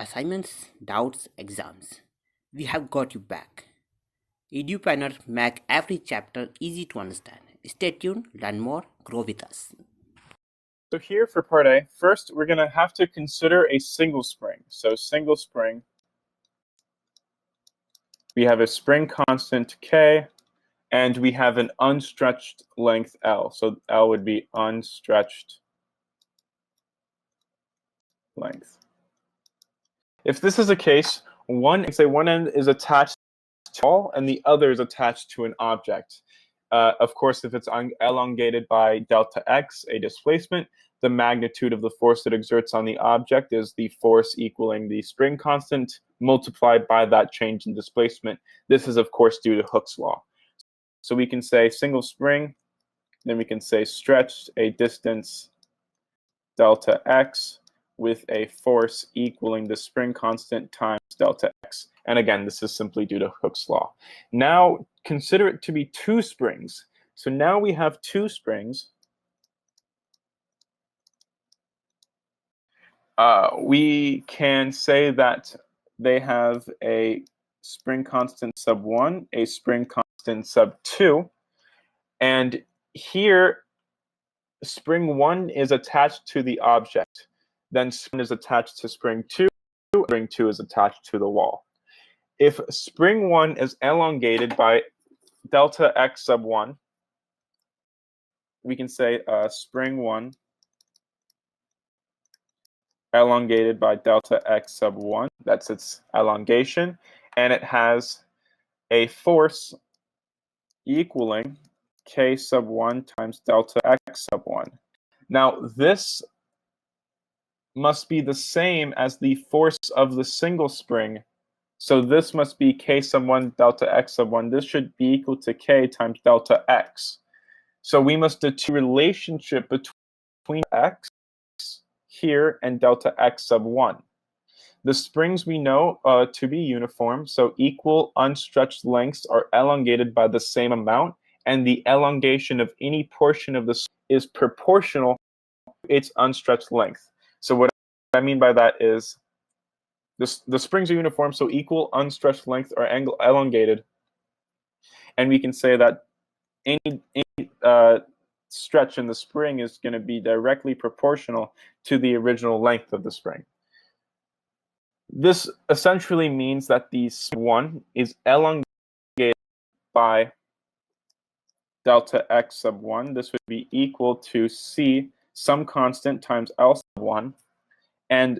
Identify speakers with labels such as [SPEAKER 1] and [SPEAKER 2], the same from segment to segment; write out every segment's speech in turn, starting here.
[SPEAKER 1] assignments, doubts, exams. We have got you back. EduPlanner make every chapter easy to understand. Stay tuned, learn more, grow with us.
[SPEAKER 2] So here for part A, first we're going to have to consider a single spring. So single spring, we have a spring constant K, and we have an unstretched length L. So L would be unstretched length. If this is the case, one end is attached to a wall and the other is attached to an object. Of course, if it's elongated by delta x, a displacement, the magnitude of the force it exerts on the object is the force equaling the spring constant multiplied by that change in displacement. This is, of course, due to Hooke's law. So we can say single spring, then we can say stretched a distance delta x with a force equaling the spring constant times delta x. And again, this is simply due to Hooke's law. Now consider it to be two springs. So now we have two springs. We can say that they have a spring constant sub 1, a spring constant sub 2, and here spring 1 is attached to the object, then spring is attached to spring 2, spring 2 is attached to the wall. If spring 1 is elongated by delta x sub 1, we can say spring 1 elongated by delta x sub 1, that's its elongation, and it has a force equaling k sub 1 times delta x sub 1. Now this must be the same as the force of the single spring, so this must be k sub 1 delta x sub 1. This should be equal to k times delta x. So we must determine the relationship between x here and delta x sub 1. The springs we know to be uniform, so equal unstretched lengths are elongated by the same amount, and the elongation of any portion of the spring is proportional to its unstretched length. So what I mean by that is the springs are uniform, so equal unstretched lengths are elongated, and we can say that any stretch in the spring is going to be directly proportional to the original length of the spring. This essentially means that the spring 1 is elongated by delta x sub 1. This would be equal to c some constant times L sub 1, and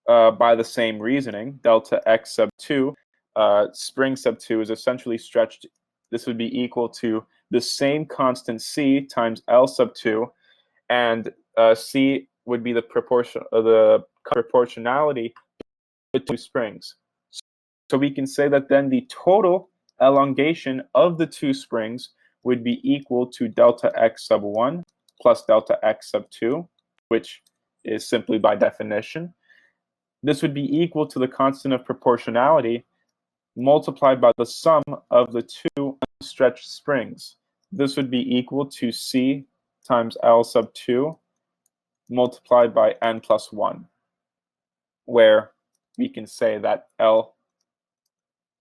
[SPEAKER 2] by the same reasoning, delta x sub 2, spring sub 2 is essentially stretched. This would be equal to the same constant c times L sub 2, and c would be the proportionality between two springs. So we can say that then the total elongation of the two springs would be equal to delta x sub 1 plus delta x sub 2, which is simply by definition. This would be equal to the constant of proportionality multiplied by the sum of the two unstretched springs. This would be equal to c times L sub 2 multiplied by n plus 1, where we can say that L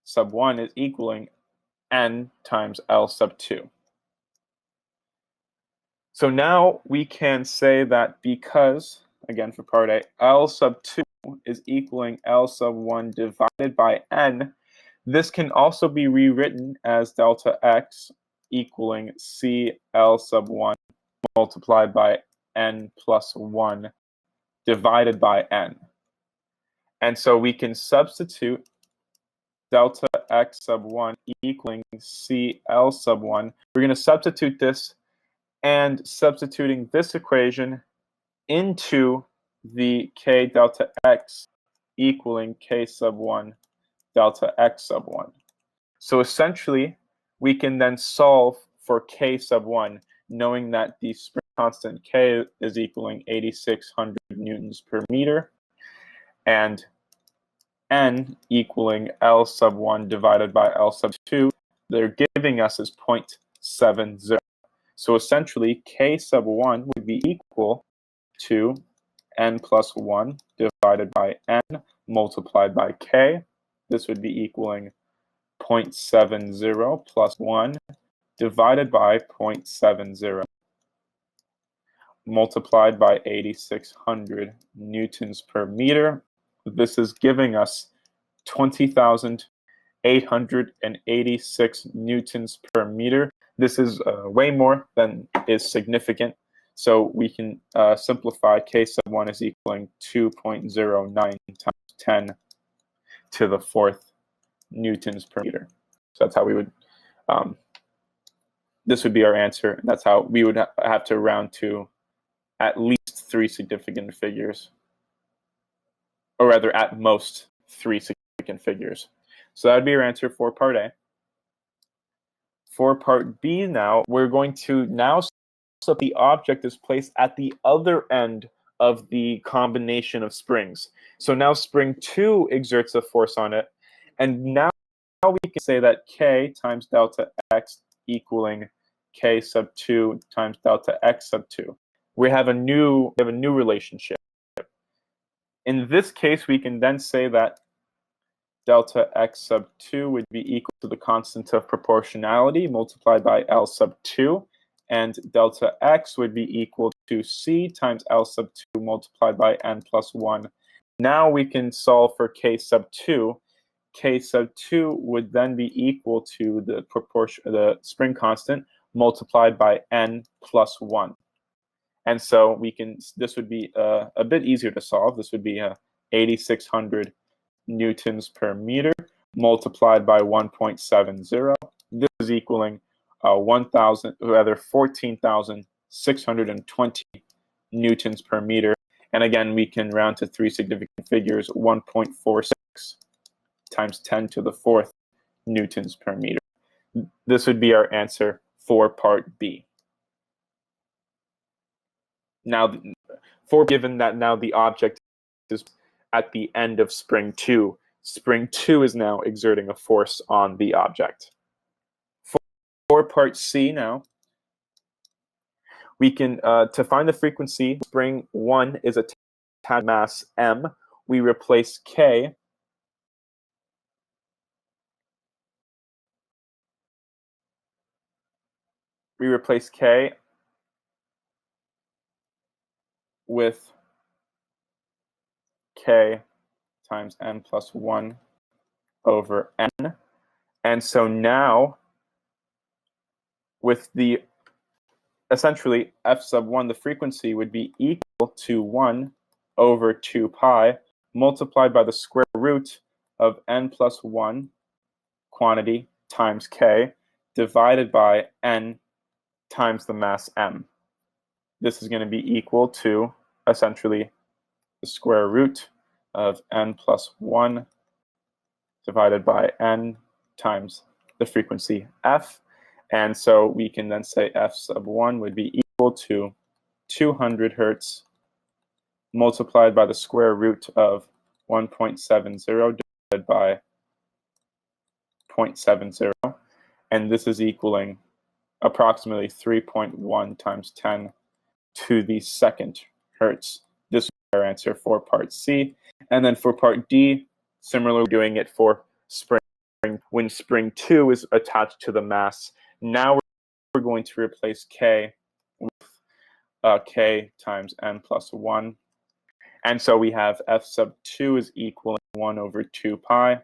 [SPEAKER 2] sub 1 is equaling n times L sub 2. So now we can say that because, again for part A, L sub 2 is equaling L sub 1 divided by n, this can also be rewritten as delta x equaling c L sub 1 multiplied by n plus 1 divided by n. And so we can substitute delta x sub 1 equaling c L sub 1. We're going to substitute this, and substituting this equation into the k delta x equaling k sub 1 delta x sub 1. So essentially, we can then solve for k sub 1, knowing that the spring constant k is equaling 8,600 newtons per meter, and n equaling L sub 1 divided by L sub 2, they're giving us is 0.70. So essentially, k sub 1 would be equal to n plus 1 divided by n multiplied by k. This would be equaling 0.70 plus 1 divided by 0.70 multiplied by 8,600 newtons per meter. This is giving us 20,886 newtons per meter. This is way more than is significant. So we can simplify k sub 1 is equaling 2.09 times 10 to the fourth newtons per meter. So that's how we would, this would be our answer. That's how we would have to round to at least 3 significant figures, or rather at most 3 significant figures. So that would be our answer for part A. For part B now, we're going to now so the object is placed at the other end of the combination of springs. So now spring 2 exerts a force on it, and now we can say that k times delta x equaling k sub 2 times delta x sub 2. We have a new relationship. In this case, we can then say that delta x sub 2 would be equal to the constant of proportionality multiplied by L sub 2, and delta x would be equal to c times L sub 2 multiplied by n plus 1. Now we can solve for k sub 2. K sub 2 would then be equal to the spring constant multiplied by n plus 1. And so this would be a bit easier to solve. This would be 8,600 newtons per meter multiplied by 1.70. This is equaling 14,620 newtons per meter. And again, we can round to 3 significant figures, 1.46 times 10 to the fourth newtons per meter. This would be our answer for part B. Now, given that now the object is at the end of spring 2, spring 2 is now exerting a force on the object. For part C now, we can, to find the frequency, spring 1 is attached to mass m. We replace k with k times n plus 1 over n. And so now, with the essentially f sub 1, the frequency would be equal to 1 over 2 pi multiplied by the square root of n plus 1 quantity times k divided by n times the mass m. This is going to be equal to essentially the square root of n plus 1 divided by n times the frequency f. And so we can then say f sub 1 would be equal to 200 hertz multiplied by the square root of 1.70 divided by 0.70. And this is equaling approximately 3.1 times 10 to the second hertz. This is our answer for part C. And then for part D, similarly, we're doing it for spring. When spring 2 is attached to the mass, now we're going to replace k with k times n plus 1. And so we have f sub 2 is equal to 1 over 2 pi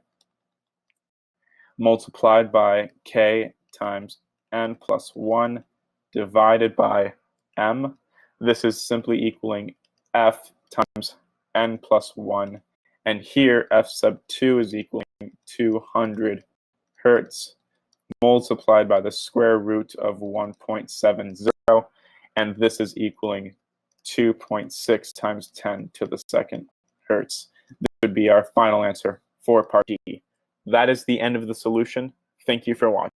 [SPEAKER 2] multiplied by k times n plus 1 divided by m. This is simply equaling f times n plus 1. And here, f sub 2 is equaling 200 hertz multiplied by the square root of 1.70. And this is equaling 2.6 times 10 to the second hertz. This would be our final answer for part D. That is the end of the solution. Thank you for watching.